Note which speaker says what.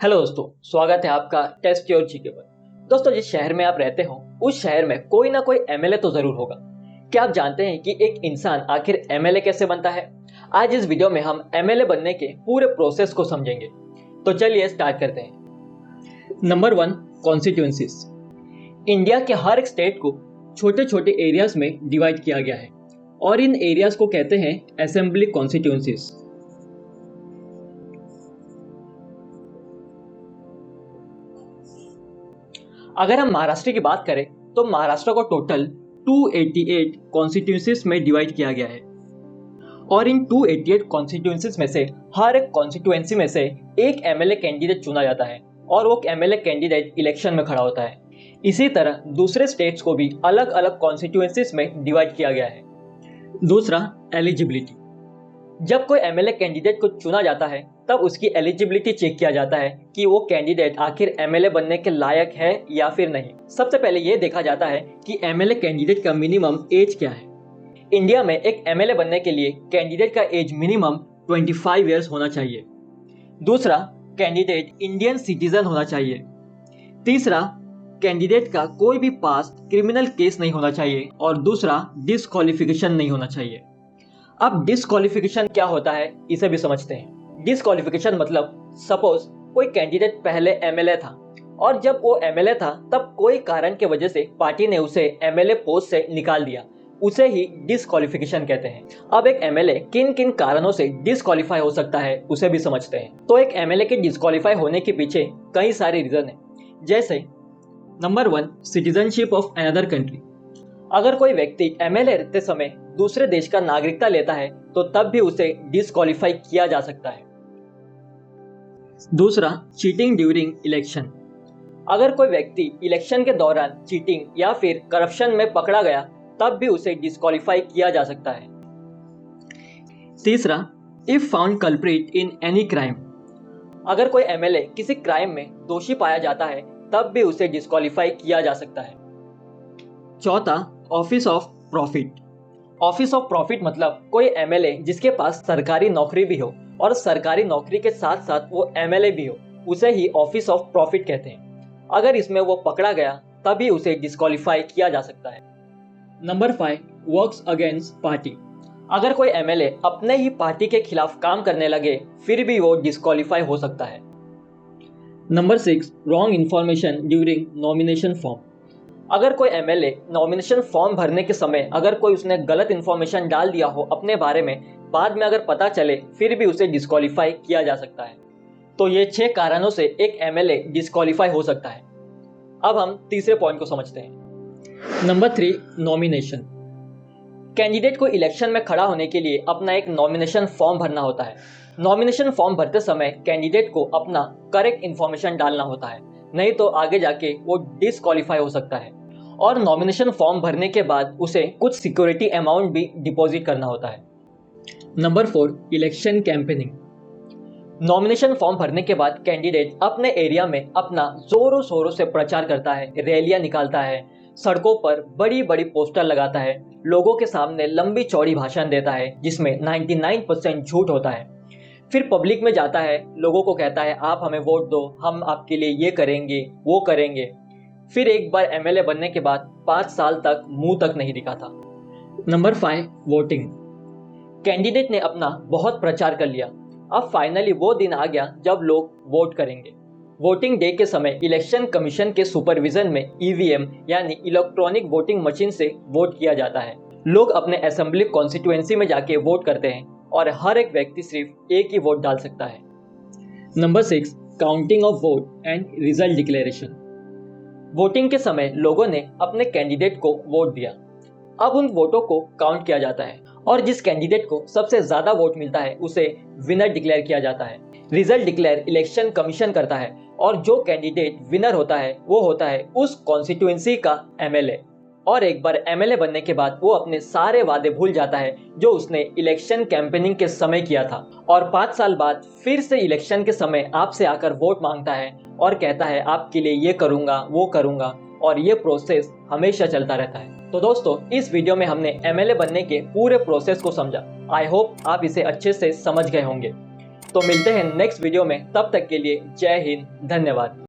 Speaker 1: Hello दोस्तों, स्वागत है आपका टेस्ट योर जीके पर। दोस्तों, जिस शहर में आप रहते हो उस शहर में कोई ना कोई एमएलए तो जरूर होगा। क्या आप जानते हैं कि एक इंसान आखिर एमएलए कैसे बनता है? आज इस वीडियो में हम एमएलए बनने के पूरे प्रोसेस को समझेंगे। तो चलिए स्टार्ट करते हैं। Number 1, constituencies. इंडिया के हर एक स्टेट को छोटे छोटे एरियाज में डिवाइड किया गया है और इन एरियाज को कहते हैं असेंबली कॉन्स्टिट्यूएंसीज। अगर हम महाराष्ट्र की बात करें तो महाराष्ट्र को टोटल 288 कॉन्स्टिट्यूंसीज में डिवाइड किया गया है और इन 288 कॉन्स्टिट्यूंसीज में से हर एक कॉन्स्टिट्यूएंसी में से एक एमएलए कैंडिडेट चुना जाता है और वो एमएलए कैंडिडेट इलेक्शन में खड़ा होता है। इसी तरह दूसरे स्टेट्स को भी अलग अलग कॉन्स्टिट्यूएंसीज में डिवाइड किया गया है। दूसरा, एलिजिबिलिटी। जब कोई एमएलए कैंडिडेट को चुना जाता है तब उसकी एलिजिबिलिटी चेक किया जाता है कि वो कैंडिडेट आखिर एमएलए बनने के लायक है या फिर नहीं। सबसे पहले ये देखा जाता है कि एमएलए कैंडिडेट का मिनिमम एज क्या है। इंडिया में एक एमएलए बनने के लिए कैंडिडेट का एज मिनिमम 25 ईयर्स होना चाहिए। दूसरा, कैंडिडेट इंडियन सिटीजन होना चाहिए। तीसरा, कैंडिडेट का कोई भी पास्ट क्रिमिनल केस नहीं होना चाहिए और दूसरा, डिस्क्वालिफिकेशन नहीं होना चाहिए। अब डिस्क्वालिफिकेशन क्या होता है इसे भी समझते हैं। डिस्क्वालिफिकेशन मतलब सपोज कोई कैंडिडेट पहले एमएलए था और जब वो एमएलए था तब कोई कारण के वजह से पार्टी ने उसे एमएलए पोस्ट से निकाल दिया, उसे ही डिस्क्वालिफिकेशन कहते हैं। अब एक एमएलए किन किन कारणों से डिस्क्वालीफाई हो सकता है उसे भी समझते हैं। तो एक एमएलए के डिस्क्वालीफाई होने के पीछे कई सारे रीजन है। जैसे number 1, citizenship of another country. अगर कोई व्यक्ति एमएलए रहते समय दूसरे देश का नागरिकता लेता है तो तब भी उसे डिस्क्वालीफाई किया जा सकता है। दूसरा, चीटिंग ड्यूरिंग इलेक्शन। अगर कोई व्यक्ति इलेक्शन के दौरान चीटिंग या फिर करप्शन में पकड़ा गया तब भी उसे डिस्क्वालीफाई किया जा सकता है। तीसरा, if found culprit in any crime. अगर कोई एमएलए किसी क्राइम में दोषी पाया जाता है तब भी उसे डिस्क्वालीफाई किया जा सकता है। चौथा, office of profit. Office of profit मतलब कोई एमएलए जिसके पास सरकारी नौकरी भी हो और सरकारी नौकरी के साथ साथ वो एमएलए भी हो, उसे ही ऑफिस ऑफ प्रॉफिट कहते हैं। अगर इसमें वो पकड़ा गया तभी उसे डिस्क्वालीफाई किया जा सकता है। Number 5, works against party. अगर कोई एमएलए अपने ही पार्टी के खिलाफ काम करने लगे फिर भी वो डिस्क्वालीफाई हो सकता है। Number 6, wrong information during nomination form. अगर कोई एमएलए नॉमिनेशन फॉर्म भरने के समय अगर कोई उसने गलत इन्फॉर्मेशन डाल दिया हो अपने बारे में, बाद में अगर पता चले फिर भी उसे डिस्क्वालीफाई किया जा सकता है। तो ये 6 कारणों से एक एमएलए डिस्क्वालीफाई हो सकता है। अब हम तीसरे पॉइंट को समझते हैं। Number 3, nomination. कैंडिडेट को इलेक्शन में खड़ा होने के लिए अपना एक नॉमिनेशन फॉर्म भरना होता है। नॉमिनेशन फॉर्म भरते समय कैंडिडेट को अपना करेक्ट इन्फॉर्मेशन डालना होता है, नहीं तो आगे जाके वो डिस्क्वालीफाई हो सकता है। और नॉमिनेशन फॉर्म भरने के बाद उसे कुछ सिक्योरिटी अमाउंट भी डिपॉजिट करना होता है। Number 4, election campaigning. Nomination form भरने के बाद कैंडिडेट अपने एरिया में अपना जोरों शोरों से प्रचार करता है, रैलियां निकालता है, सड़कों पर बड़ी बड़ी पोस्टर लगाता है, लोगों के सामने लंबी चौड़ी भाषण देता है जिसमें 99% झूठ होता है। फिर पब्लिक में जाता है, लोगों को कहता है आप हमें वोट दो, हम आपके लिए ये करेंगे वो करेंगे। फिर एक बार एमएलए बनने के बाद 5 साल तक मुंह तक नहीं दिखाता। Number 5, voting. कैंडिडेट ने अपना बहुत प्रचार कर लिया, अब फाइनली वो दिन आ गया जब लोग वोट करेंगे। वोटिंग डे के समय इलेक्शन कमीशन के सुपरविजन में ईवीएम यानी इलेक्ट्रॉनिक वोटिंग मशीन से वोट किया जाता है। लोग अपने असेंबली कॉन्स्टिट्यूएंसी में जाके वोट करते हैं और हर एक व्यक्ति सिर्फ एक ही वोट डाल सकता है। Number 6, counting of vote and result declaration. Voting के समय लोगों ने अपने कैंडिडेट को वोट दिया, अब उन वोटों को काउंट किया जाता है और जिस कैंडिडेट को सबसे ज्यादा वोट मिलता है उसे विनर डिक्लेयर किया जाता है। रिजल्ट डिक्लेयर इलेक्शन कमीशन करता है और जो कैंडिडेट विनर होता है वो होता है उस कॉन्स्टिट्यूएंसी का एमएलए। और एक बार एमएलए बनने के बाद वो अपने सारे वादे भूल जाता है जो उसने इलेक्शन कैंपेनिंग के समय किया था और 5 साल बाद फिर से इलेक्शन के समय आपसे आकर वोट मांगता है और कहता है आपके लिए ये करूंगा वो करूंगा, और ये प्रोसेस हमेशा चलता रहता है। तो दोस्तों, इस वीडियो में हमने एमएलए बनने के पूरे प्रोसेस को समझा। आई होप आप इसे अच्छे से समझ गए होंगे। तो मिलते हैं नेक्स्ट वीडियो में, तब तक के लिए जय हिंद, धन्यवाद।